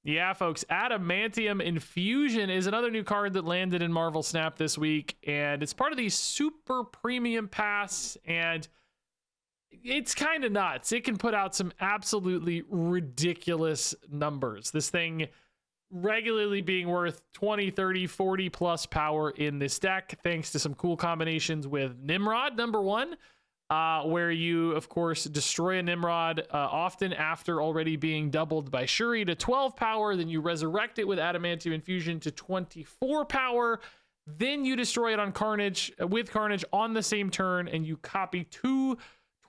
Yeah, folks, Adamantium Infusion is another new card that landed in Marvel Snap this week, and it's part of the super premium pass, and it's kind of nuts. It can put out some absolutely ridiculous numbers. This thing regularly being worth 20, 30, 40 plus power in this deck, thanks to some cool combinations with Nimrod, number one, where you, of course, destroy a Nimrod often after already being doubled by Shuri to 12 power. Then you resurrect it with Adamantium Infusion to 24 power. Then you destroy it on Carnage with Carnage on the same turn, and you copy two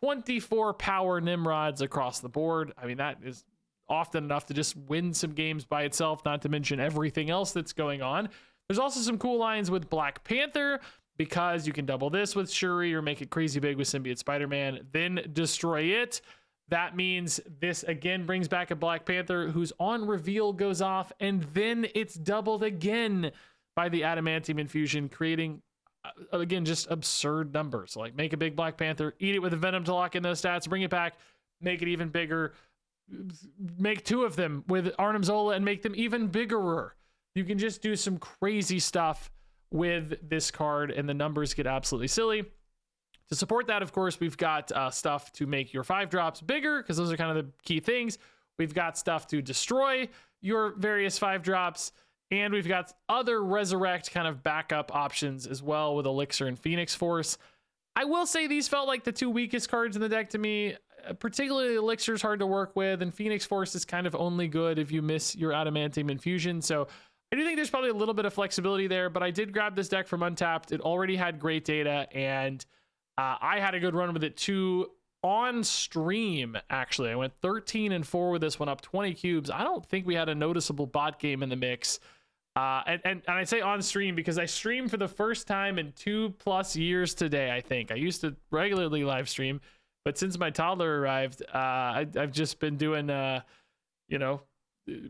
24 power Nimrods across the board. I mean, that is often enough to just win some games by itself, not to mention everything else that's going on. There's also some cool lines with Black Panther, because you can double this with Shuri or make it crazy big with Symbiote Spider-Man, then destroy it. That means this again brings back a Black Panther who's on reveal goes off, and then it's doubled again by the Adamantium Infusion, creating, again, just absurd numbers. Like, make a big Black Panther, eat it with a Venom to lock in those stats, bring it back, make it even bigger, make two of them with Arnim Zola and make them even bigger. You can just do some crazy stuff with this card, and the numbers get absolutely silly. To support that, of course, we've got stuff to make your 5-drops bigger, because those are kind of the key things. We've got stuff to destroy your various 5-drops, and we've got other resurrect kind of backup options as well with Elixir and Phoenix Force. I will say these felt like the two weakest cards in the deck to me. Particularly Elixir's hard to work with, and Phoenix Force is kind of only good if you miss your Adamantium Infusion. So I do think there's probably a little bit of flexibility there, but I did grab this deck from Untapped. It already had great data, and I had a good run with it too on stream. Actually, I went 13-4 with this one, up 20 cubes. I don't think we had a noticeable bot game in the mix. And I say on stream because I streamed for the first time in 2+ years today. I think I used to regularly live stream, but since my toddler arrived, I've just been doing,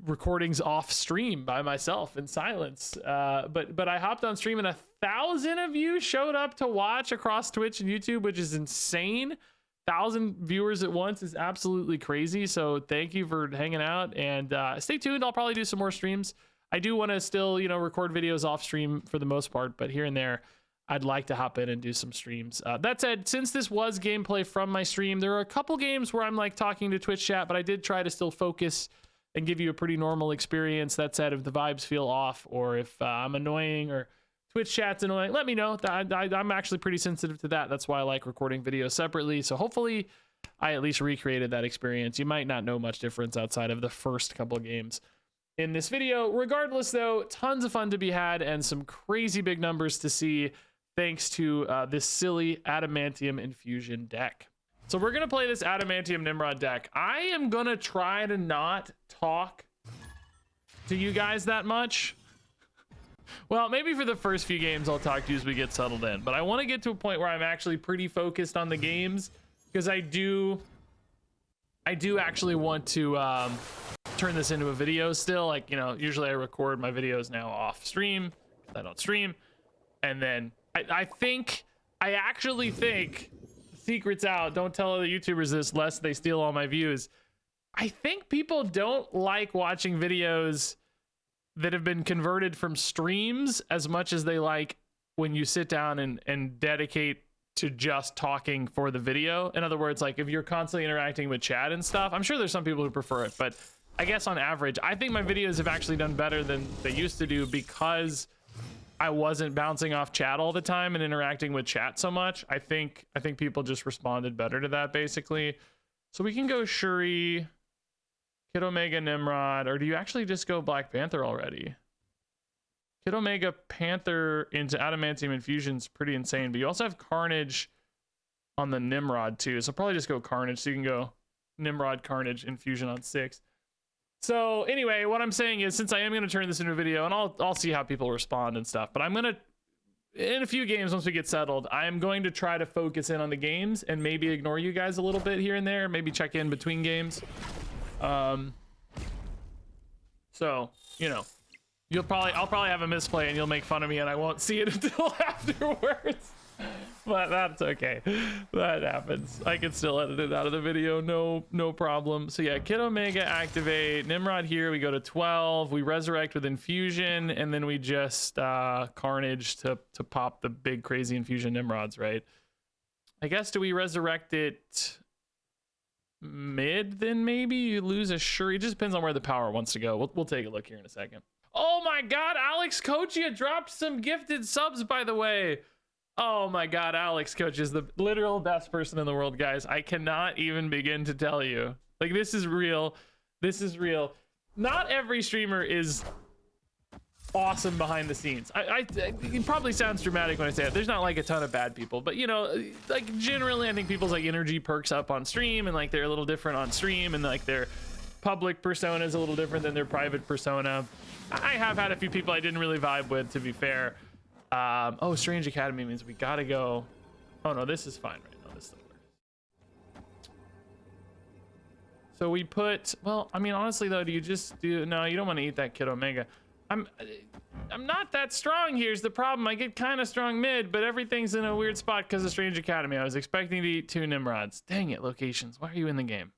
recordings off stream by myself in silence. But I hopped on stream and 1,000 of you showed up to watch across Twitch and YouTube, which is insane. 1,000 viewers at once is absolutely crazy. So thank you for hanging out, and stay tuned. I'll probably do some more streams. I do want to still, record videos off stream for the most part, but here and there, I'd like to hop in and do some streams. That said, since this was gameplay from my stream, there are a couple games where I'm like talking to Twitch chat, but I did try to still focus and give you a pretty normal experience. That said, if the vibes feel off, or if I'm annoying or Twitch chat's annoying, let me know. I'm actually pretty sensitive to that. That's why I like recording videos separately. So hopefully I at least recreated that experience. You might not know much difference outside of the first couple of games in this video. Regardless though, tons of fun to be had and some crazy big numbers to see thanks to this silly Adamantium Infusion deck. So we're gonna play this Adamantium Nimrod deck. I am gonna try to not talk to you guys that much. Well, maybe for the first few games I'll talk to you as we get settled in, but I want to get to a point where I'm actually pretty focused on the games, because I do actually want to turn this into a video still. Like, usually I record my videos now off stream. I don't stream, and then I actually think, secrets out, don't tell other YouTubers this lest they steal all my views. I think people don't like watching videos that have been converted from streams as much as they like when you sit down and dedicate to just talking for the video. In other words, like if you're constantly interacting with chat and stuff, I'm sure there's some people who prefer it, but I guess on average, I think my videos have actually done better than they used to do, because I wasn't bouncing off chat all the time and interacting with chat so much. I think people just responded better to that, basically. So we can go Shuri, Kid Omega, Nimrod, or do you actually just go Black Panther already? Kid Omega, Panther into Adamantium Infusion's pretty insane, but you also have Carnage on the Nimrod too, so probably just go Carnage, so you can go Nimrod, Carnage, Infusion on 6. So anyway, what I'm saying is, since I am going to turn this into a video, and I'll see how people respond and stuff, but I'm going to, in a few games, once we get settled, I am going to try to focus in on the games and maybe ignore you guys a little bit here and there, maybe check in between games. So, I'll probably have a misplay and you'll make fun of me and I won't see it until afterwards. But that's okay. That happens. I can still edit it out of the video. No problem. So yeah, Kid Omega activate. Nimrod here. We go to 12. We resurrect with infusion, and then we just carnage to pop the big crazy infusion Nimrods, right? I guess, do we resurrect it mid then? Maybe you lose a Shuri. It just depends on where the power wants to go. We'll take a look here in a second. Oh my god, Alex Kochia dropped some gifted subs, by the way. Oh my god, Alex Kochia is the literal best person in the world, guys. I cannot even begin to tell you. Like, this is real. This is real. Not every streamer is awesome behind the scenes. It probably sounds dramatic when I say it. There's not like a ton of bad people, but you know, like generally I think people's like energy perks up on stream, and like they're a little different on stream, and like their public persona is a little different than their private persona. I have had a few people I didn't really vibe with, to be fair. Oh, Strange Academy means we gotta go. Oh no, this is fine right now. This still works. So we put, well, I mean, honestly though, do you just do, no, you don't want to eat that Kid Omega. I'm not that strong. Here's the problem. I get kind of strong mid, but everything's in a weird spot because of Strange Academy. I was expecting to eat 2 Nimrods. Dang it, locations. Why are you in the game?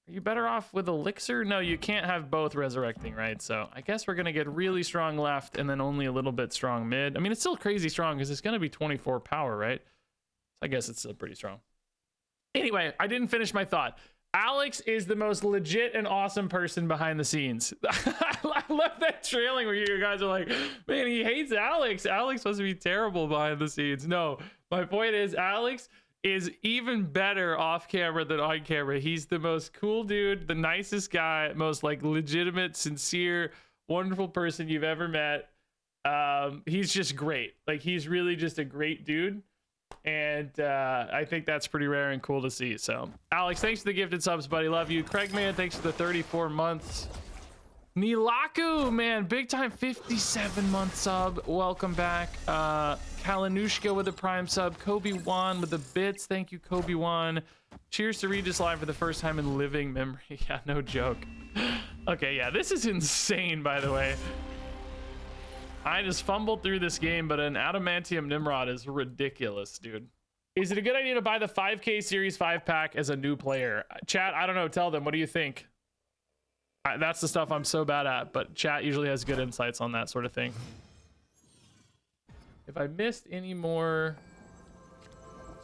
Are you better off with Elixir? No, you can't have both resurrecting, right? So I guess we're going to get really strong left and then only a little bit strong mid. I mean, it's still crazy strong because it's going to be 24 power, right? So I guess it's still pretty strong. Anyway, I didn't finish my thought. Alex is the most legit and awesome person behind the scenes. I love that trailing where you guys are like, man, he hates Alex. Alex must be terrible behind the scenes. No, my point is Alex is even better off camera than on camera. He's the most cool dude, the nicest guy, most like legitimate, sincere, wonderful person you've ever met. He's just great. Like, he's really just a great dude. And I think that's pretty rare and cool to see. So Alex, thanks for the gifted subs, buddy. Love you. Craig, man, thanks for the 34 months. Nilaku, man, big time 57-month sub. Welcome back. Kalanushka with a prime sub. Kobe Wan with the bits. Thank you, Kobe Wan. Cheers to Regis live for the first time in living memory. Yeah, no joke. Okay, yeah, this is insane, by the way. I just fumbled through this game, but an Adamantium Nimrod is ridiculous, dude. Is it a good idea to buy the 5K Series 5 pack as a new player? Chat, I don't know. Tell them. What do you think? That's the stuff I'm so bad at, but chat usually has good insights on that sort of thing. If I missed any more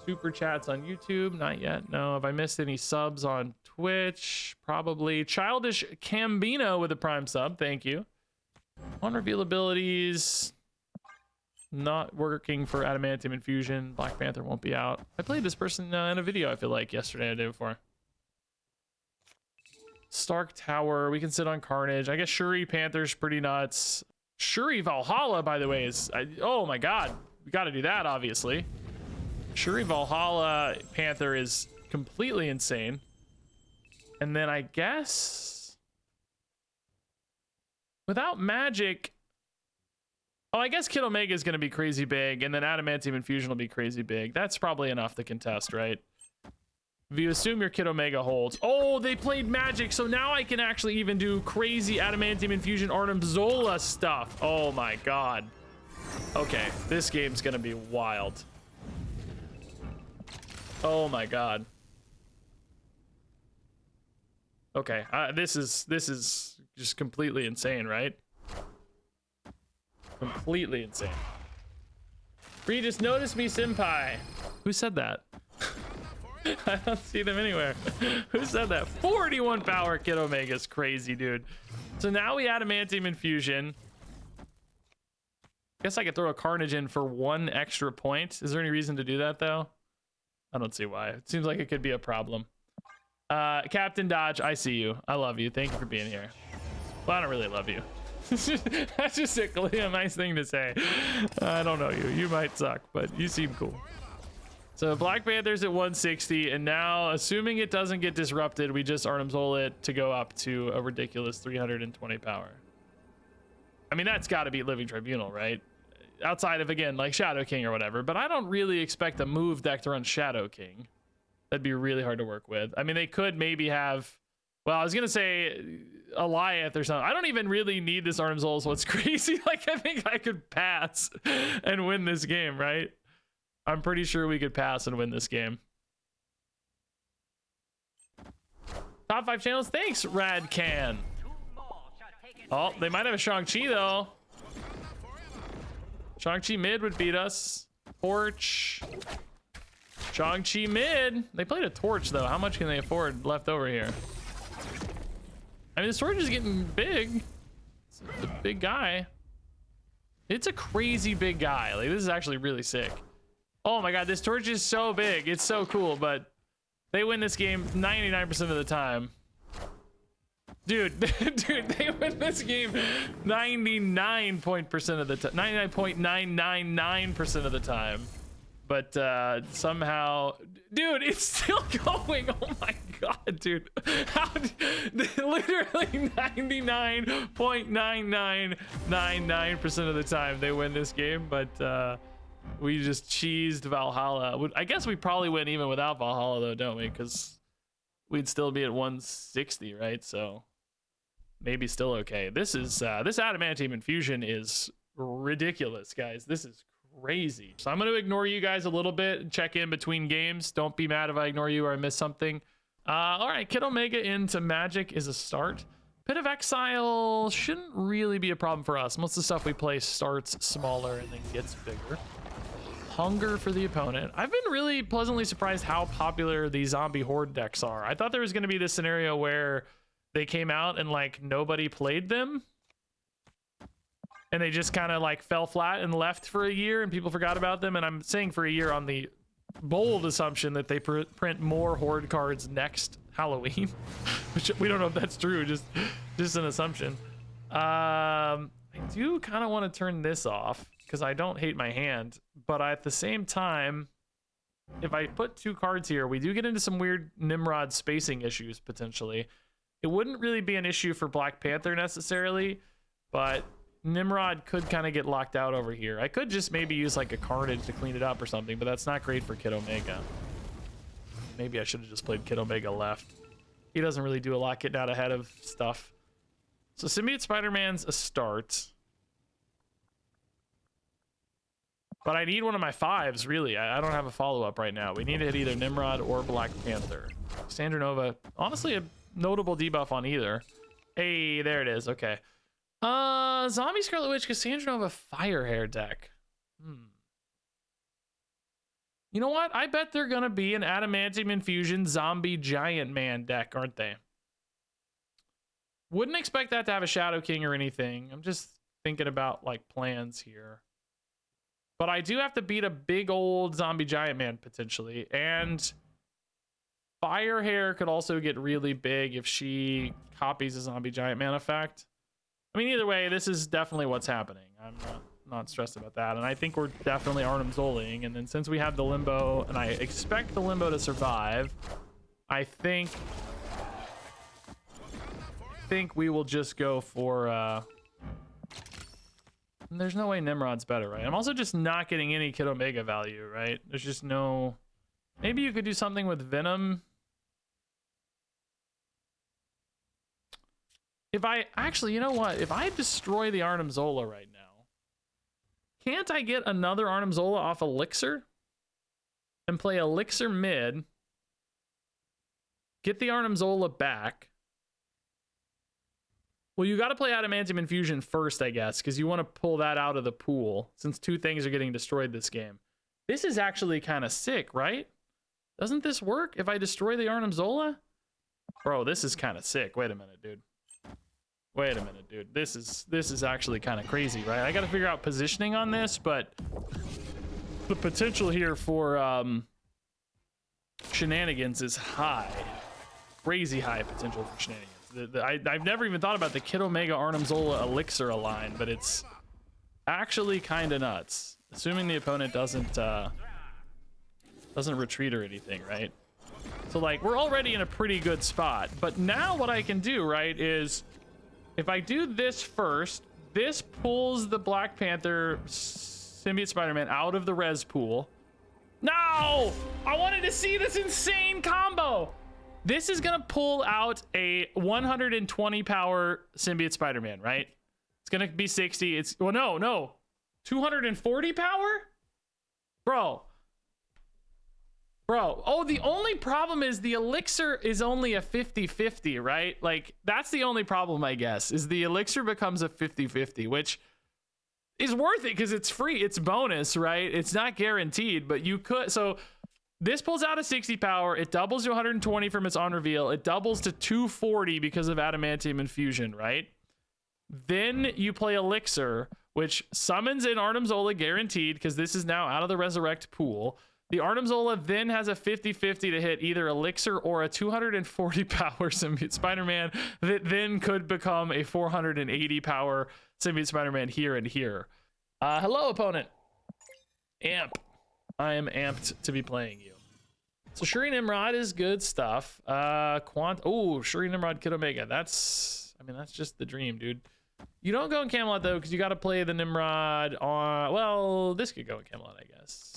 super chats on YouTube, not yet. No. Have I missed any subs on Twitch? Probably. Childish Cambino with a prime sub. Thank you. Unreveal abilities not working for Adamantium Infusion. Black Panther won't be out. I played this person in a video, I feel like, yesterday or the day before. Stark Tower, we can sit on Carnage. I guess Shuri Panther's pretty nuts. Shuri Valhalla, by the way, is oh my god, we got to do that, obviously. Shuri Valhalla Panther is completely insane. And then I guess without magic, oh, I guess Kid Omega is going to be crazy big, and then Adamantium Infusion will be crazy big. That's probably enough to contest, right? If you assume your Kid Omega holds. Oh, they played magic, so now I can actually even do crazy Adamantium Infusion Arnim Zola stuff. Oh my god. Okay, this game's going to be wild. Oh my god. Okay, this is just completely insane, right? Completely insane. Regis, notice me, senpai. Who said that? I don't see them anywhere. Who said that? 41 power Kid Omega's crazy, dude. So now we Adamantium Infusion. Guess I could throw a Carnage in for 1 extra point. Is there any reason to do that, though? I don't see why. It seems like it could be a problem. Captain Dodge, I see you. I love you. Thank you for being here. Well, I don't really love you. That's just a nice thing to say. I don't know you. You might suck, but you seem cool. So Black Panther's at 160, and now, assuming it doesn't get disrupted, we just Arnim Zola it to go up to a ridiculous 320 power. I mean, that's got to be Living Tribunal, right? Outside of, again, like Shadow King or whatever, but I don't really expect a move deck to run Shadow King. That'd be really hard to work with. I mean, they could maybe have, well, I was going to say Eliath or something. I don't even really need this Arnim Zola, so it's crazy. Like, I think I could pass and win this game, right? I'm pretty sure we could pass and win this game. Top 5 channels. Thanks, Radcan. Oh, they might have a Shang-Chi, though. Shang-Chi mid would beat us. Torch. Shang-Chi mid. They played a Torch, though. How much can they afford left over here? I mean, this Torch is getting big. It's a big guy. It's a crazy big guy. Like, this is actually really sick. Oh my god, this Torch is so big. It's so cool, but they win this game 99% of the time. Dude, dude, they win this game 99% of the time. 99.999% of the time. But somehow, dude, it's still going. Oh my god, dude. How, literally 99.9999% of the time they win this game, but we just cheesed Valhalla. I guess we probably win even without Valhalla though, don't we? Because we'd still be at 160, right? So maybe still okay. This is this Adamantium Infusion is ridiculous, guys. This is crazy. So I'm going to ignore you guys a little bit and check in between games. Don't be mad if I ignore you or I miss something. All right, Kid Omega into Magic is a start. Pit of Exile shouldn't really be a problem for us. Most of the stuff we play starts smaller and then gets bigger. Hunger for the opponent. I've been really pleasantly surprised how popular these zombie horde decks are. I thought there was going to be this scenario where they came out and like nobody played them and they just kind of like fell flat and left for a year and people forgot about them. And I'm saying for a year on the bold assumption that they print more horde cards next Halloween, which we don't know if that's true, just an assumption. I do kind of want to turn this off because I don't hate my hand, but at the same time, if I put 2 cards here, we do get into some weird Nimrod spacing issues potentially. It wouldn't really be an issue for Black Panther necessarily, but Nimrod could kind of get locked out over here. I could just maybe use like a Carnage to clean it up or something, but that's not great for Kid Omega. Maybe I should have just played Kid Omega left. He doesn't really do a lot getting out ahead of stuff. So Symbiote Spider-Man's a start. But I need one of my 5s, really. I don't have a follow-up right now. We need to hit either Nimrod or Black Panther. Sandra Nova, honestly, a notable debuff on either. Hey, there it is. Okay. Zombie Scarlet Witch, Cassandra Nova Fire Hair deck. You know what? I bet they're gonna be an Adamantium Infusion Zombie Giant Man deck, aren't they? Wouldn't expect that to have a Shadow King or anything. I'm just thinking about like plans here. But I do have to beat a big old Zombie Giant Man potentially, and Fire Hair could also get really big if she copies a Zombie Giant Man effect. I mean, either way, this is definitely what's happening. I'm not stressed about that. And I think we're definitely Arnim Zoling. And then since we have the Limbo, and I expect the Limbo to survive, I think we will just go for... There's no way Nimrod's better, right? I'm also just not getting any Kid Omega value, right? There's just no... Maybe you could do something with Venom. If I actually, you know what? If I destroy the Arnim Zola right now, can't I get another Arnim Zola off Elixir and play Elixir mid, get the Arnim Zola back? Well, you got to play Adamantium Infusion first, I guess, because you want to pull that out of the pool since 2 things are getting destroyed this game. This is actually kind of sick, right? Doesn't this work if I destroy the Arnim Zola? Bro, this is kind of sick. Wait a minute, dude. Wait a minute, dude. This is actually kind of crazy, right? I got to figure out positioning on this, but the potential here for shenanigans is high. Crazy high potential for shenanigans. I've never even thought about the Kid Omega Arnim Zola Elixir align, but it's actually kind of nuts. Assuming the opponent doesn't retreat or anything, right? So like we're already in a pretty good spot, but now what I can do, right, is if I do this first, this pulls the Black Panther Symbiote Spider-Man out of the res pool. No! I wanted to see this insane combo. This is gonna pull out a 120 power Symbiote Spider-Man, right? It's gonna be 60. It's, well, no, 240 power? Bro, Bro, oh, the only problem is the elixir is only a 50-50, right? Like, that's the only problem, I guess, is the elixir becomes a 50-50, which is worth it because it's free. It's bonus, right? It's not guaranteed, but you could. So this pulls out a 60 power. It doubles to 120 from its on reveal. It doubles to 240 because of Adamantium Infusion, right? Then you play Elixir, which summons an Arnim Zola guaranteed because this is now out of the Resurrect pool. The Arnim Zola then has a 50-50 to hit either Elixir or a 240 power Symbiote Spider-Man that then could become a 480 power Symbiote Spider-Man here and here. Hello, opponent. Amp. I am amped to be playing you. So Shuri Nimrod is good stuff. Shuri Nimrod Kid Omega. That's just the dream, dude. You don't go in Camelot though, because you got to play the Nimrod on. Well, this could go in Camelot, I guess.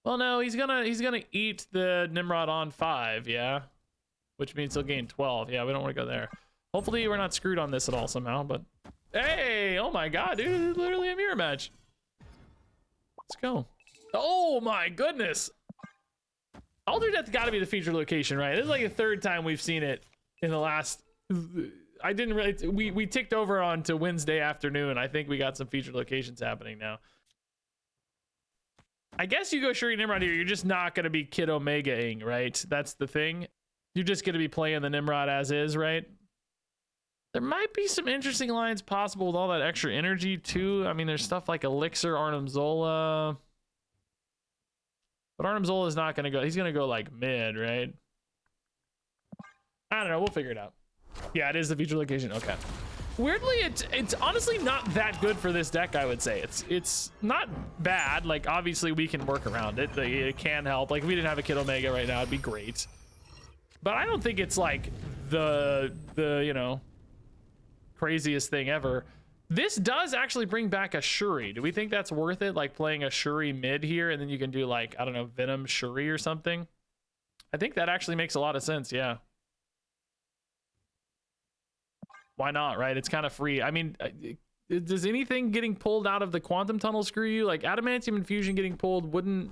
Well, no, he's gonna eat the Nimrod on 5, yeah, which means he'll gain 12. Yeah, we don't want to go there. Hopefully, we're not screwed on this at all somehow. But hey, oh my god, dude, this is literally a mirror match. Let's go. Oh my goodness. Altered Death got to be the featured location, right? This is like the third time we've seen it in the last. I didn't really. We ticked over on to Wednesday afternoon. I think we got some featured locations happening now. I guess you go Shuri Nimrod here. You're just not going to be Kid Omega-ing, right? That's the thing. You're just going to be playing the Nimrod as is, right? There might be some interesting lines possible with all that extra energy too. I mean, there's stuff like Elixir, Arnim Zola. But Arnim Zola is not going to go. He's going to go like mid, right? I don't know. We'll figure it out. Yeah, it is the feature location. Okay. Weirdly, it's honestly not that good for this deck, I would say. It's not bad. Like, obviously, we can work around it. It can help. Like, if we didn't have a Kid Omega right now, it'd be great. But I don't think it's like the you know, craziest thing ever. This does actually bring back a Shuri. Do we think that's worth it? Like playing a Shuri mid here, and then you can do like, I don't know, Venom Shuri or something. I think that actually makes a lot of sense. Yeah. Why not, right? It's kind of free. I mean, does anything getting pulled out of the Quantum Tunnel screw you? Like Adamantium Infusion getting pulled wouldn't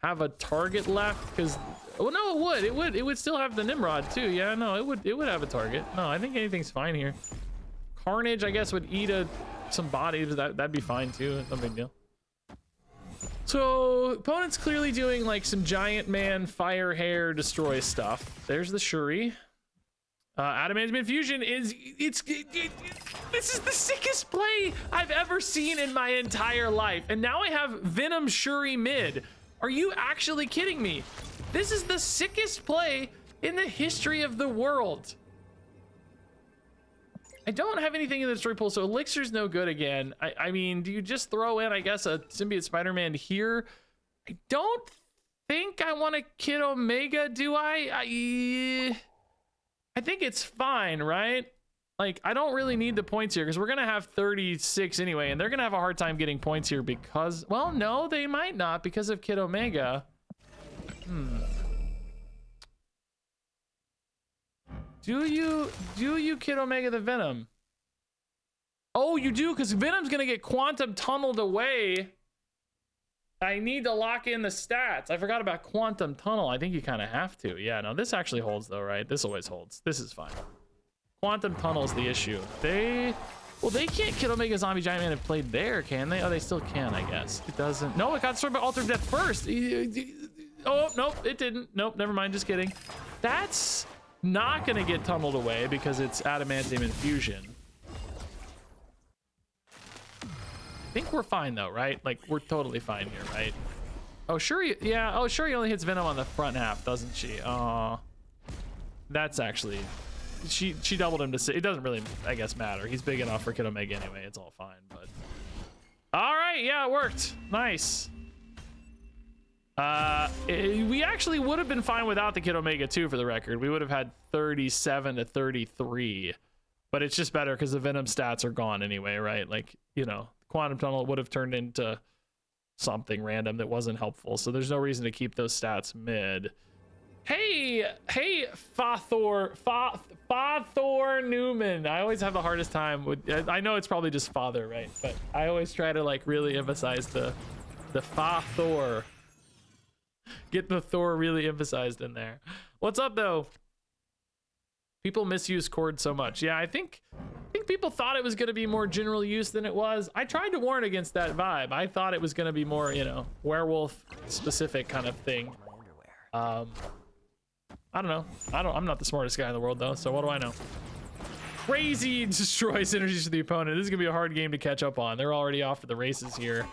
have a target left because, well, no, it would. It would still have the Nimrod too. Yeah, no, it would have a target. No, I think anything's fine here. Carnage, I guess, would eat some bodies. That'd be fine too. No big deal. So opponent's clearly doing like some giant man fire hair destroy stuff. There's the Shuri. Adamantium Infusion this is the sickest play I've ever seen in my entire life. And now I have Venom Shuri mid. Are you actually kidding me? This is the sickest play in the history of the world. I don't have anything in the destroy pool, so Elixir's no good again. I mean, do you just throw in, I guess, a Symbiote Spider-Man here? I don't think I want a Kid Omega, do I? I think it's fine, right? Like, I don't really need the points here because we're going to have 36 anyway, and they're going to have a hard time getting points here because, well, no, they might not because of Kid Omega. Do you Kid Omega the Venom? Oh, you do, because Venom's going to get Quantum Tunneled away. I need to lock in the stats. I forgot about Quantum Tunnel. I think you kind of have to. Yeah, no, this actually holds though, right? This always holds. This is fine. Quantum Tunnel is the issue. Well, they can't Kid Omega Zombie Giant Man have played there, can they? Oh, they still can, I guess. It doesn't. No, it got destroyed by Altered Death first. Oh, nope, it didn't. Nope, never mind, just kidding. That's not gonna get tunneled away because it's Adamantium Infusion. I think we're fine though, right? Like, we're totally fine here, right? Oh, Shuri, yeah. Oh, Shuri only hits Venom on the front half, doesn't she? Oh, that's actually, she doubled him to 6. It doesn't really, I guess, matter. He's big enough for Kid Omega anyway. It's all fine, but all right, yeah, it worked. Nice. We actually would have been fine without the Kid Omega too, for the record. We would have had 37 to 33, but it's just better because the Venom stats are gone anyway, right? Like, you know, Quantum Tunnel would have turned into something random that wasn't helpful, so there's no reason to keep those stats mid. Hey, Fathor Newman. I always have the hardest time with, I know it's probably just Father, right? But I always try to like really emphasize the Fathor. Get the Thor really emphasized in there. What's up though? People misuse Cord so much. Yeah, I think people thought it was going to be more general use than it was. I tried to warn against that vibe. I thought it was going to be more, you know, werewolf specific kind of thing. I don't know. I'm not the smartest guy in the world though, so what do I know? Crazy destroy synergies to the opponent. This is gonna be a hard game to catch up on. They're already off to the races here.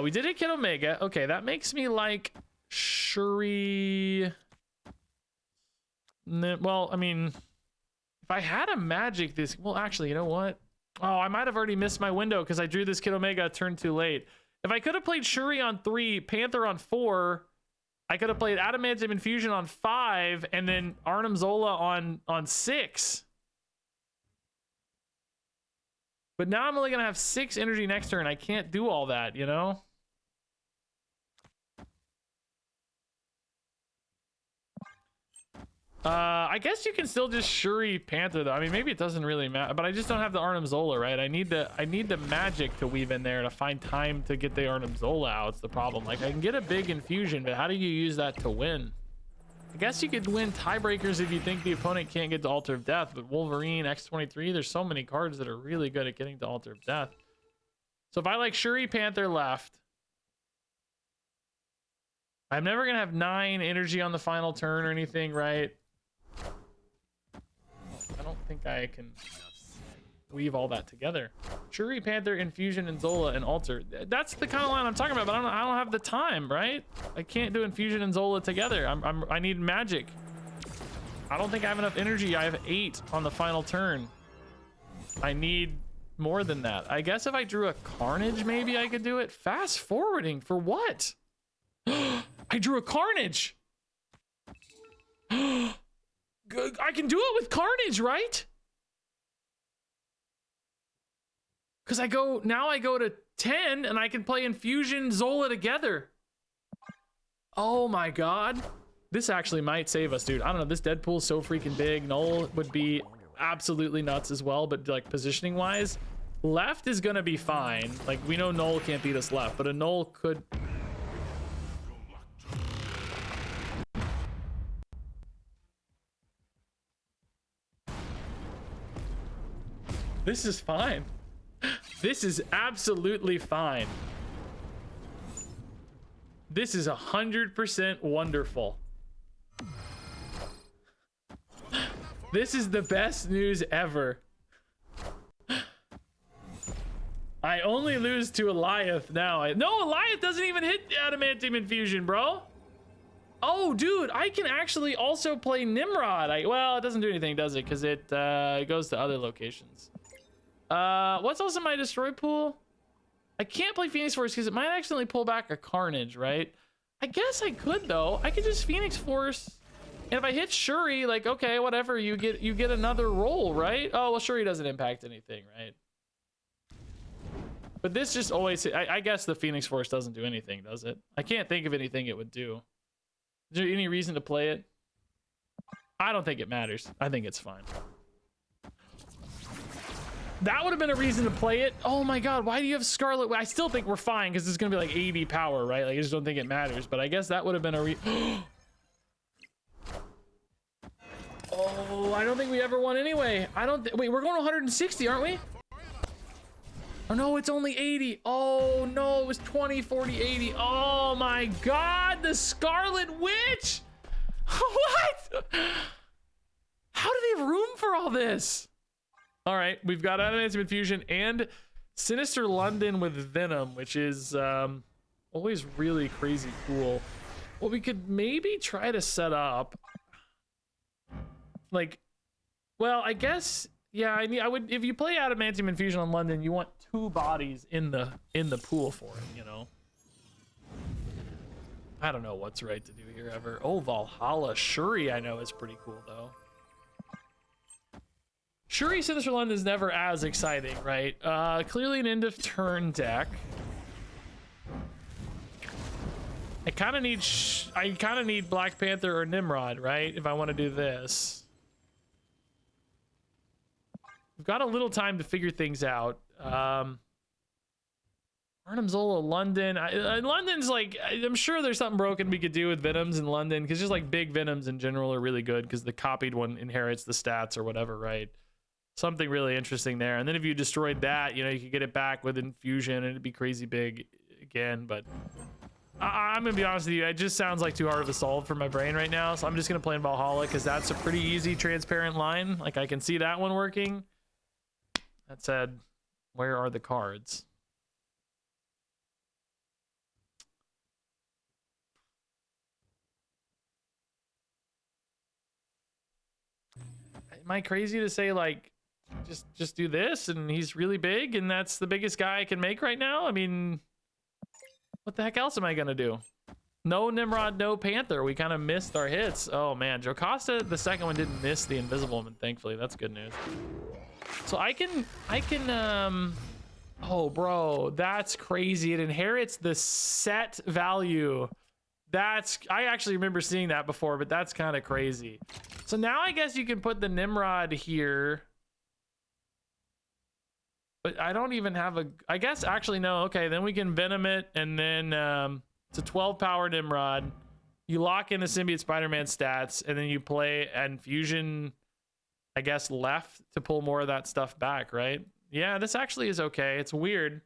We did hit Kid Omega. Okay, that makes me like Shuri. Well, I mean, if I had a magic this, well, actually, you know what? Oh, I might have already missed my window because I drew this Kid Omega a turn too late. If I could have played Shuri on 3, Panther on 4, I could have played Adamantium Infusion on 5, and then Arnim Zola on 6. But now I'm only gonna have 6 energy next turn. I can't do all that, you know? I guess you can still just Shuri Panther though. I mean, maybe it doesn't really matter, but I just don't have the Arnim Zola, right? I need the magic to weave in there to find time to get the Arnim Zola out. It's the problem. Like, I can get a big infusion, but how do you use that to win? I guess you could win tiebreakers if you think the opponent can't get to Altar of Death, but Wolverine, X-23, there's so many cards that are really good at getting to Altar of Death. So if I like Shuri Panther left, I'm never gonna have 9 energy on the final turn or anything, right? I don't think I can weave all that together. Shuri, Panther, Infusion, and Zola, and Altar. That's the kind of line I'm talking about, but I don't have the time, right? I can't do Infusion and Zola together. I need magic. I don't think I have enough energy. I have 8 on the final turn. I need more than that. I guess if I drew a Carnage, maybe I could do it. Fast forwarding for what? I drew a Carnage. I can do it with Carnage, right? Because I go to 10 and I can play Infusion Zola together. Oh my god. This actually might save us, dude. I don't know. This Deadpool's so freaking big. Null would be absolutely nuts as well, but like positioning wise, left is gonna be fine. Like, we know Null can't beat us left, but a Null could. This is fine. This is absolutely fine. This is 100% wonderful. This is the best news ever. I only lose to Eliath now. No, Eliath doesn't even hit Adamantium Infusion, bro. Oh, dude, I can actually also play Nimrod. Well, it doesn't do anything, does it? Because it goes to other locations. What's also my destroy pool? I can't play Phoenix Force because it might accidentally pull back a Carnage, right? I guess I could though. I could just Phoenix Force, and if I hit Shuri, like, okay, whatever, you get another roll, right? Oh well, Shuri doesn't impact anything, right? But this just always, I guess the Phoenix Force doesn't do anything, does it? I can't think of anything it would do. Is there any reason to play it? I don't think it matters. I think it's fine. That would have been a reason to play it. Oh my god, why do you have Scarlet? I still think we're fine because it's gonna be like 80 power, right? Like, I just don't think it matters, but I guess that would have been a Oh, I don't think we ever won anyway. Wait, we're going to 160, aren't we? Oh no, it's only 80. Oh no, it was 20, 40, 80. Oh my god, the Scarlet Witch! What? How do they have room for all this? All right, we've got Adamantium Infusion and Sinister London with Venom, which is always really crazy cool. Well, we could maybe try to set up, like, well, I guess, yeah. I would, if you play Adamantium Infusion on London, you want 2 bodies in the pool for it, you know. I don't know what's right to do here ever. Oh, Valhalla Shuri, I know is pretty cool though. Shuri Sinister London is never as exciting, right? Clearly an end of turn deck. I kind of need Black Panther or Nimrod, right? If I want to do this. We've got a little time to figure things out. Arnhem Zola, London. London's like, I'm sure there's something broken we could do with Venoms in London, because just like big Venoms in general are really good because the copied one inherits the stats or whatever, right? Something really interesting there. And then if you destroyed that, you know, you could get it back with Infusion and it'd be crazy big again. But I'm gonna be honest with you, it just sounds like too hard of a solve for my brain right now. So I'm just gonna play in Valhalla because that's a pretty easy transparent line. Like I can see that one working. That said, where are the cards? Am I crazy to say like just do this and he's really big and that's the biggest guy I can make right now? I mean, what the heck else am I gonna do? No Nimrod, no Panther. We kind of missed our hits. Oh man, Jocasta, the second one didn't miss the Invisible Woman, thankfully. That's good news. So I can oh bro, that's crazy. It inherits the set value. I actually remember seeing that before, but that's kind of crazy. So now I guess you can put the Nimrod here. But I don't even have a, I guess actually no, okay, then we can Venom it, and then it's a 12 power Nimrod. You lock in the Symbiote Spider-Man stats, and then you play Infusion, I guess, left to pull more of that stuff back, right? Yeah, this actually is okay. It's weird.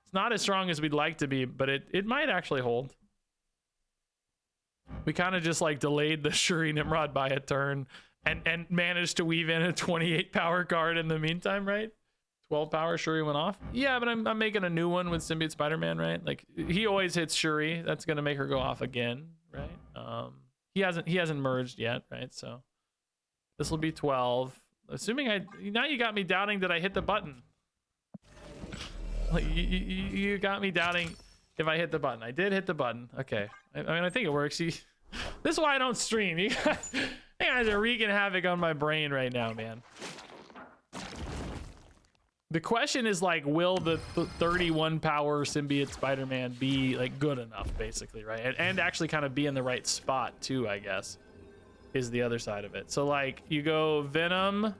It's not as strong as we'd like to be, but it might actually hold. We kind of just like delayed the Shuri Nimrod by a turn and managed to weave in a 28 power card in the meantime, right? 12 power Shuri went off. Yeah, but I'm making a new one with Symbiote Spider-Man, right? Like he always hits Shuri. That's gonna make her go off again, right? He hasn't merged yet, right? So this will be 12. Assuming now you got me doubting that I hit the button. Like you got me doubting if I hit the button. I did hit the button. Okay. I mean, I think it works. This is why I don't stream. You guys are wreaking havoc on my brain right now, man. The question is like, will the 31 power Symbiote Spider-Man be like good enough, basically, right? And actually kind of be in the right spot too, I guess, is the other side of it. So like you go Venom,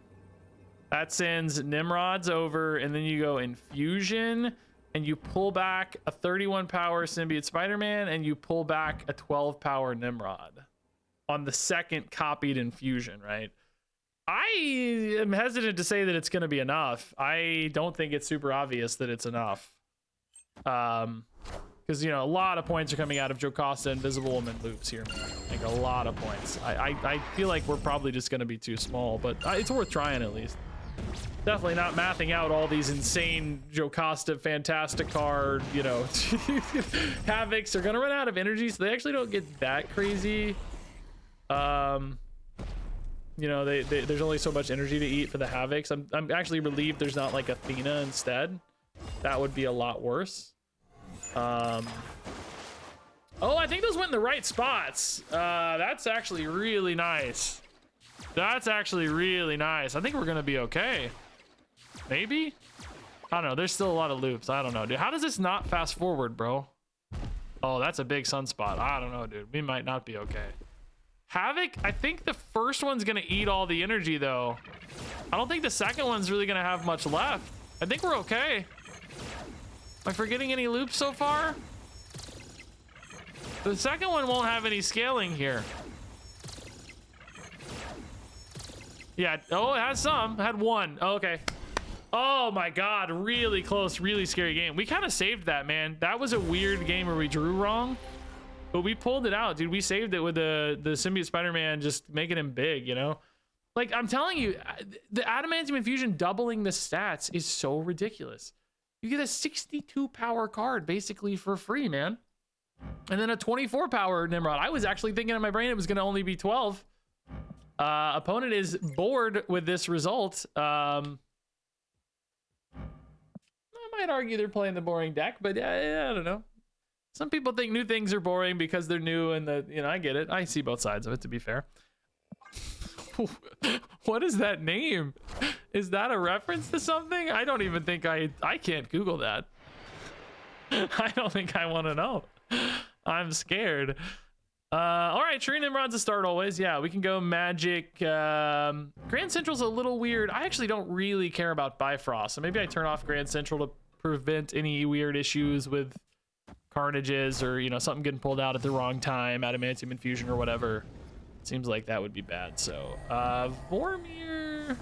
that sends Nimrods over, and then you go Infusion, and you pull back a 31 power Symbiote Spider-Man, and you pull back a 12 power Nimrod on the second copied Infusion, right? I am hesitant to say that it's going to be enough. I don't think it's super obvious that it's enough. Because, you know, a lot of points are coming out of Jocasta Invisible Woman loops here, man. Like, a lot of points. I feel like we're probably just going to be too small, but it's worth trying at least. Definitely not mathing out all these insane Jocasta fantastic card, you know. Havocs are going to run out of energy, so they actually don't get that crazy. You know, there's only so much energy to eat for the Havocs. I'm actually relieved there's not like Athena instead. That would be a lot worse. Oh, I think those went in the right spots. That's actually really nice. That's actually really nice. I think we're gonna be okay. Maybe? I don't know. There's still a lot of loops. I don't know, dude. How does this not fast forward, bro? Oh, that's a big sunspot. I don't know, dude. We might not be okay. Havoc, I think the first one's gonna eat all the energy though. I don't think the second one's really gonna have much left. I think we're okay. Am I forgetting any loops so far? The second one won't have any scaling here. Yeah, oh, it has some. It had one. Oh, okay. Oh my God, really close, really scary game. We kind of saved that, man. That was a weird game where we drew wrong. But we pulled it out, dude. We saved it with the Symbiote Spider-Man just making him big, you know? Like, I'm telling you, the Adamantium Infusion doubling the stats is so ridiculous. You get a 62 power card basically for free, man. And then a 24 power Nimrod. I was actually thinking in my brain it was going to only be 12. Opponent is bored with this result. I might argue they're playing the boring deck, but I don't know. Some people think new things are boring because they're new, and you know, I get it. I see both sides of it, to be fair. What is that name? Is that a reference to something? I don't even think I can't Google that. I don't think I want to know. I'm scared. All right, Shuri Nimrod's a start always. Yeah, we can go Magic. Grand Central's a little weird. I actually don't really care about Bifrost, so maybe I turn off Grand Central to prevent any weird issues with carnages or, you know, something getting pulled out at the wrong time, adamantium infusion or whatever. Seems like that would be bad. So, Vormir.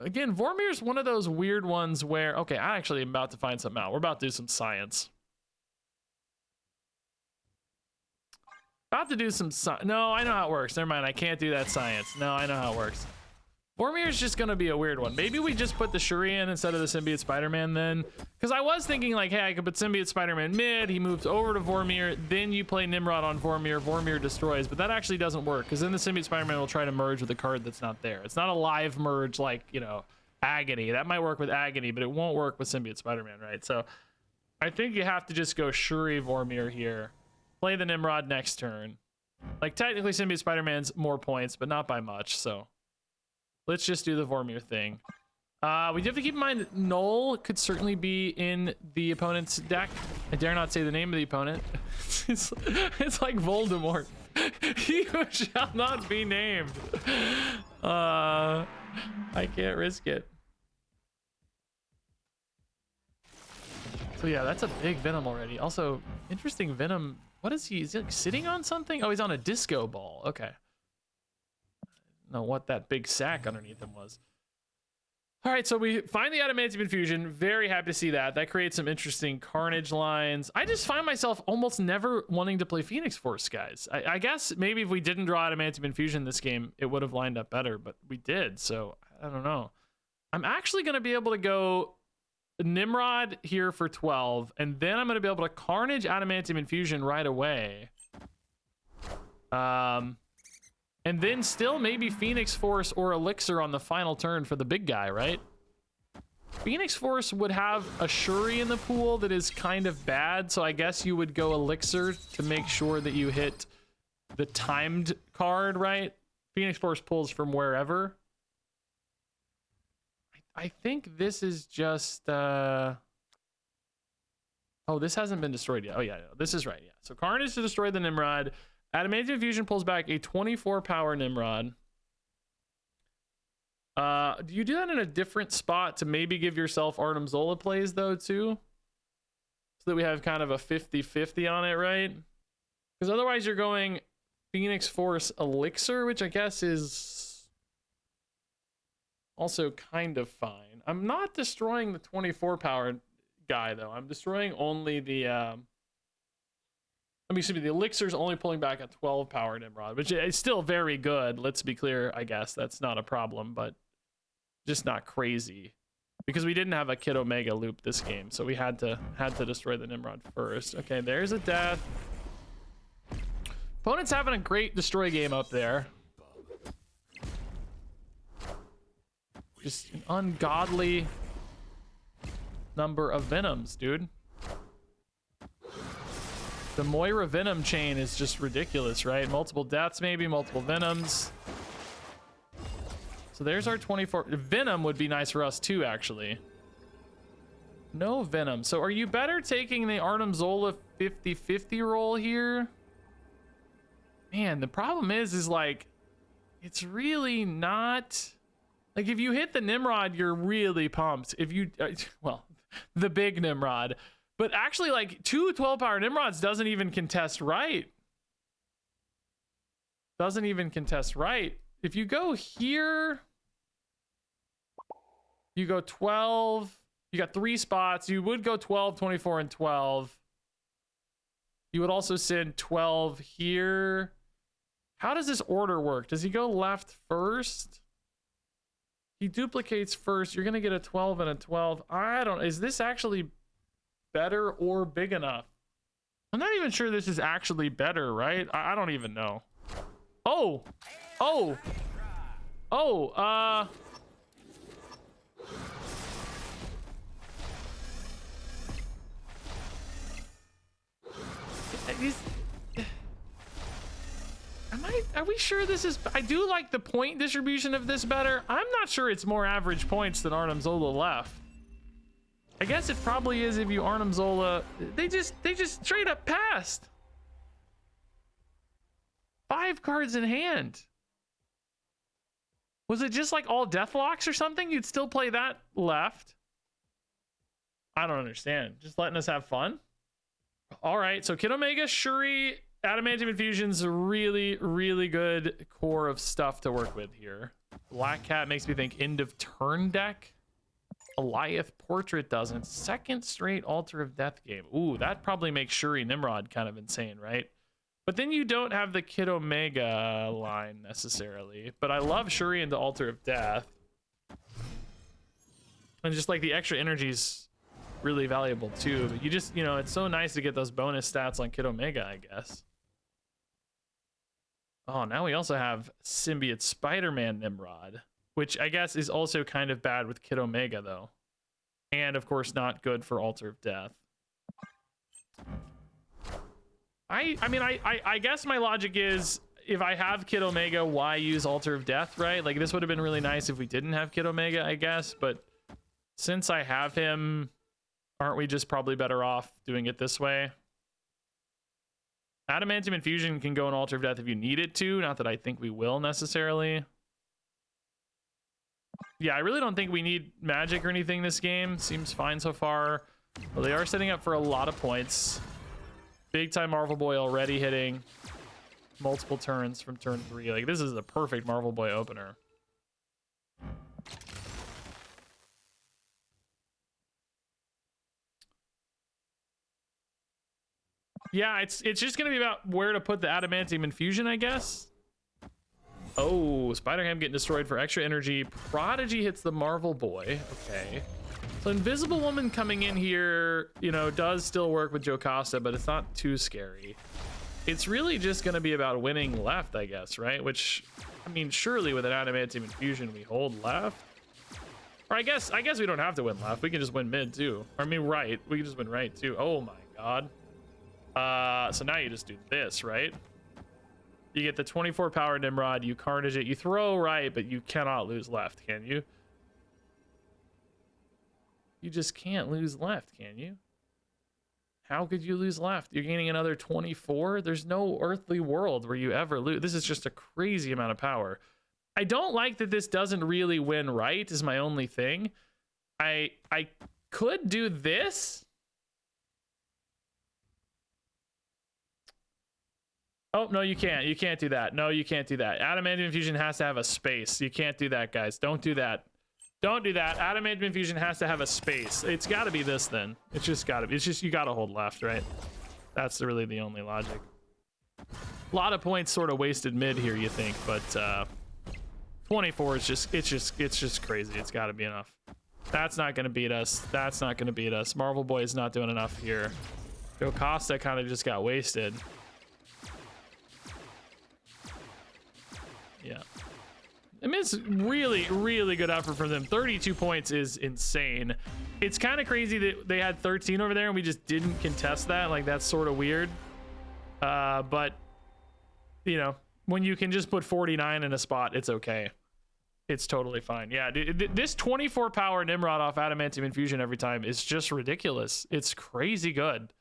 Again, Vormir's one of those weird ones where, okay, I actually am about to find something out. We're about to do some science. About to do some no, I know how it works. Never mind, I can't do that science. No, I know how it works. Vormir's just gonna be a weird one. Maybe we just put the Shuri in instead of the Symbiote Spider-Man then. Because I was thinking like, hey, I could put Symbiote Spider-Man mid, he moves over to Vormir, then you play Nimrod on Vormir, Vormir destroys, but that actually doesn't work, because then the Symbiote Spider-Man will try to merge with a card that's not there. It's not a live merge like, you know, Agony. That might work with Agony, but it won't work with Symbiote Spider-Man, right? So I think you have to just go Shuri Vormir here. Play the Nimrod next turn. Like, technically, Symbiote Spider-Man's more points, but not by much, so let's just do the Vormir thing. We do have to keep in mind that Null could certainly be in the opponent's deck. I dare not say the name of the opponent. It's like Voldemort. He who shall not be named. I can't risk it. So yeah, that's a big Venom already. Also, interesting Venom. What is he? Is he like sitting on something? Oh, he's on a disco ball. Okay. I don't know what that big sack underneath him was. All right, so we find the Adamantium Infusion. Very happy to see that. That creates some interesting Carnage lines. I just find myself almost never wanting to play Phoenix Force, guys. I guess maybe if we didn't draw Adamantium Infusion this game, it would have lined up better, but we did, so I don't know. I'm actually going to be able to go Nimrod here for 12, and then I'm going to be able to Carnage Adamantium Infusion right away. And then still maybe Phoenix Force or Elixir on the final turn for the big guy, right? Phoenix Force would have a Shuri in the pool that is kind of bad, so I guess you would go Elixir to make sure that you hit the timed card, right? Phoenix Force pulls from wherever. I think this is just... Oh, this hasn't been destroyed yet. Oh, yeah, this is right, yeah. So Carnage to destroy the Nimrod. Adamantium Infusion pulls back a 24 power Nimrod. Do you do that in a different spot to maybe give yourself Artem Zola plays, though, too? So that we have kind of a 50-50 on it, right? Because otherwise you're going Phoenix Force Elixir, which I guess is also kind of fine. I'm not destroying the 24 power guy, though. I'm destroying only the... the Elixir's only pulling back a 12 power Nimrod, which is still very good. Let's be clear, I guess. That's not a problem, but just not crazy. Because we didn't have a Kid Omega loop this game, so we had to destroy the Nimrod first. Okay, there's a death. Opponent's having a great destroy game up there. Just an ungodly number of Venoms, dude. The Moira Venom chain is just ridiculous, right? Multiple deaths, maybe, multiple Venoms. So there's our 24. Venom would be nice for us too, actually. No Venom. So are you better taking the Artem Zola 50-50 roll here? Man, the problem is like, it's really not... Like, if you hit the Nimrod, you're really pumped. If you... well, the big Nimrod. But actually, like, 2 12-power Nimrods doesn't even contest right. Doesn't even contest right. If you go here, you go 12. You got 3 spots. You would go 12, 24, and 12. You would also send 12 here. How does this order work? Does he go left first? He duplicates first. You're going to get a 12 and a 12. I don't... Is this actually... better or big enough? I'm not even sure this is actually better, right? I don't even know. Oh, are we sure this is... I do like the point distribution of this better. I'm not sure it's more average points than Artem Zola left. I guess it probably is if you Artem Zola. They just straight up passed. 5 cards in hand. Was it just like all deathlocks or something? You'd still play that left. I don't understand. Just letting us have fun. All right, so Kid Omega, Shuri, Adamantium Infusion's a really, really good core of stuff to work with here. Black Cat makes me think end of turn deck. Goliath Portrait doesn't. Second straight Altar of Death game. Ooh, that probably makes Shuri Nimrod kind of insane, right? But then you don't have the Kid Omega line necessarily. But I love Shuri into Altar of Death. And just like the extra energy's really valuable too. But you just, you know, it's so nice to get those bonus stats on Kid Omega, I guess. Oh, now we also have Symbiote Spider-Man Nimrod, which I guess is also kind of bad with Kid Omega though. And of course not good for Altar of Death. I guess my logic is if I have Kid Omega, why use Altar of Death, right? Like this would have been really nice if we didn't have Kid Omega, I guess, but since I have him, aren't we just probably better off doing it this way? Adamantium Infusion can go in Altar of Death if you need it to. Not that I think we will necessarily. Yeah, I really don't think we need magic or anything this game. Seems fine so far. Well, they are setting up for a lot of points. Big time Marvel Boy already hitting multiple turns from turn 3. Like, this is a perfect Marvel Boy opener. Yeah, it's just gonna be about where to put the Adamantium Infusion, I guess. Oh, Spider-Ham getting destroyed for extra energy. Prodigy hits the Marvel Boy. Okay. So Invisible Woman coming in here, you know, does still work with Jocasta, but it's not too scary. It's really just gonna be about winning left, I guess, right? Which, I mean, surely with an Adamantium Infusion we hold left. Or I guess we don't have to win left. We can just win mid too. Or I mean right. We can just win right too. Oh my god. So now you just do this, right? You get the 24 power Nimrod, you carnage it, you throw right, but you cannot lose left, can you? You just can't lose left, can you? How could you lose left? You're gaining another 24? There's no earthly world where you ever lose. This is just a crazy amount of power. I don't like that this doesn't really win right, is my only thing. I could do this. Oh, no, you can't. You can't do that. No, you can't do that. Adamantium Infusion has to have a space. You can't do that, guys. Don't do that. Don't do that. Adamantium Infusion has to have a space. It's got to be this then. It's just got to be. It's just you got to hold left, right? That's really the only logic. A lot of points sort of wasted mid here, you think, but 24 is just it's just crazy. It's got to be enough. That's not going to beat us. That's not going to beat us. Marvel Boy is not doing enough here. Jocasta kind of just got wasted. Yeah. I mean, it's really, really good effort from them. 32 points is insane. It's kind of crazy that they had 13 over there and we just didn't contest that. Like, that's sort of weird. But, you know, when you can just put 49 in a spot, it's okay. It's totally fine. Yeah, dude, this 24 power Nimrod off Adamantium Infusion every time is just ridiculous. It's crazy good.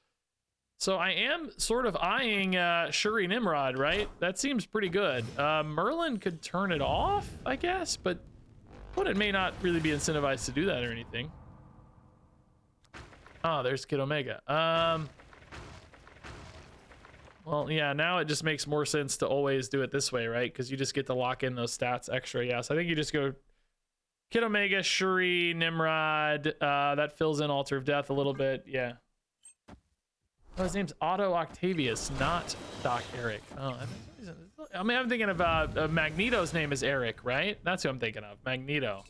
So I am sort of eyeing Shuri Nimrod, right? That seems pretty good. Merlin could turn it off, I guess, but it may not really be incentivized to do that or anything. Oh, there's Kid Omega. Well, yeah, now it just makes more sense to always do it this way, right? Because you just get to lock in those stats extra. Yeah, so I think you just go Kid Omega, Shuri, Nimrod. That fills in Altar of Death a little bit. Yeah. Oh, his name's Otto Octavius, not Doc Eric. Oh, I mean, I'm thinking of Magneto's name is Eric, right? That's who I'm thinking of, Magneto.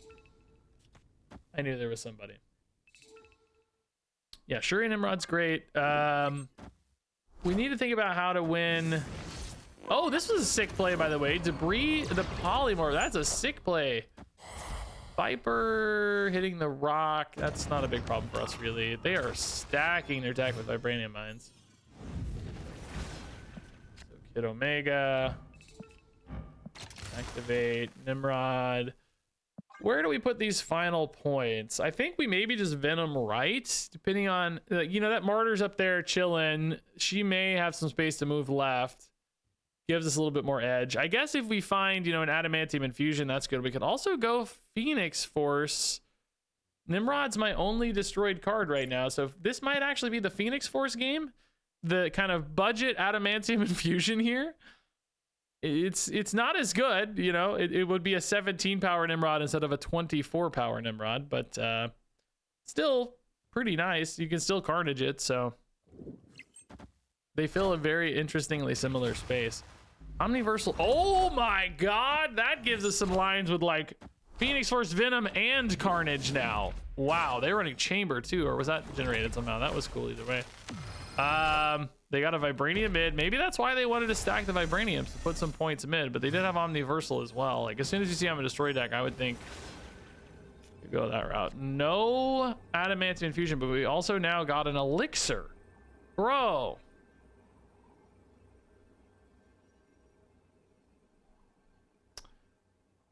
I knew there was somebody. Yeah, Shuri Nimrod's great. We need to think about how to win. Oh, this was a sick play, by the way. Debris, the polymorph. That's a sick play. Viper hitting the rock. That's not a big problem for us, really. They are stacking their deck with Vibranium Mines. So Kid Omega. Activate Nimrod. Where do we put these final points? I think we maybe just Venom right, depending on, you know, that Martyr's up there chilling. She may have some space to move left. gives us a little bit more edge. I guess if we find, you know, an Adamantium Infusion, that's good. We could also go Phoenix Force. Nimrod's my only destroyed card right now, so this might actually be the Phoenix Force game. The kind of budget Adamantium Infusion here. It's not as good, you know. It would be a 17 power Nimrod instead of a 24 power Nimrod, but still pretty nice. You can still carnage it, so they fill a very interestingly similar space. Omniversal. Oh my god, that gives us some lines with like Phoenix Force, Venom, and Carnage now. Wow, they were running Chamber too, or was that generated somehow? That was cool either way. They got a Vibranium mid. Maybe that's why they wanted to stack the Vibraniums to put some points mid, but they did have Omniversal as well. Like, as soon as you see I'm a Destroy deck, I would think you go that route. No Adamantium Infusion, but we also now got an Elixir. Bro.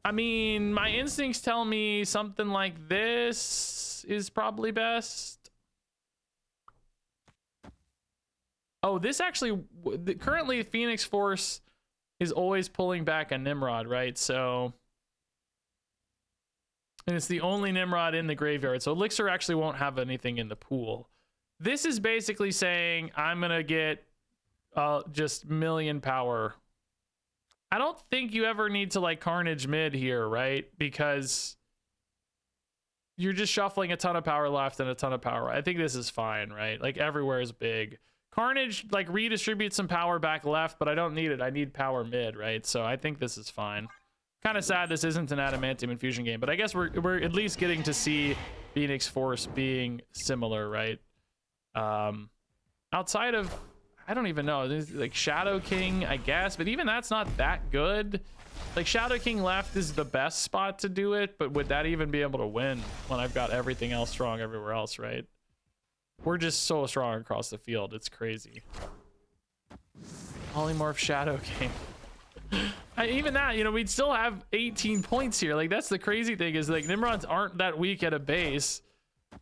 I mean, my instincts tell me something like this is probably best. Oh, this actually, currently Phoenix Force is always pulling back a Nimrod, right? So, and it's the only Nimrod in the graveyard. So Elixir actually won't have anything in the pool. This is basically saying I'm going to get just million power. I don't think you ever need to like Carnage mid here, right? Because you're just shuffling a ton of power left and a ton of power right. I think this is fine, right? Like everywhere is big. Carnage like redistributes some power back left, but I don't need it. I need power mid, right? So I think this is fine. Kind of sad this isn't an Adamantium Infusion game, but I guess we're at least getting to see Phoenix Force being similar, right? Outside of, I don't even know, there's like Shadow King, I guess, but even that's not that good. Like Shadow King left is the best spot to do it, but would that even be able to win when I've got everything else strong everywhere else, right? We're just so strong across the field. It's crazy. Polymorph Shadow King. Even that, you know, we'd still have 18 points here. Like, that's the crazy thing is, like, Nimrods aren't that weak at a base.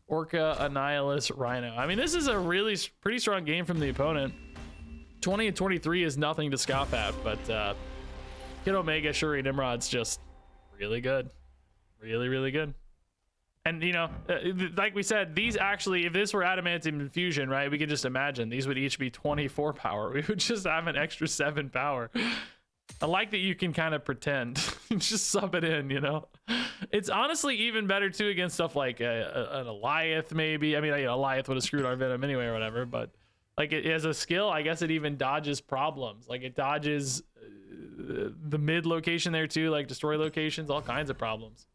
Orca, Annihilus, Rhino. I mean, this is a really pretty strong game from the opponent. 20 and 23 is nothing to scoff at, but Kid Omega Shuri Nimrod's just really good. Really, really good. And, you know, like we said, these actually, if this were Adamantium Infusion, right, we could just imagine these would each be 24 power. We would just have an extra 7 power. I like that you can kind of pretend. Just sub it in, you know? It's honestly even better, too, against stuff like an Alioth, maybe. I mean, you know, Alioth would have screwed our Venom anyway or whatever, but, like, it, as a skill, I guess it even dodges problems. Like, it dodges the mid location there, too, like destroy locations, all kinds of problems.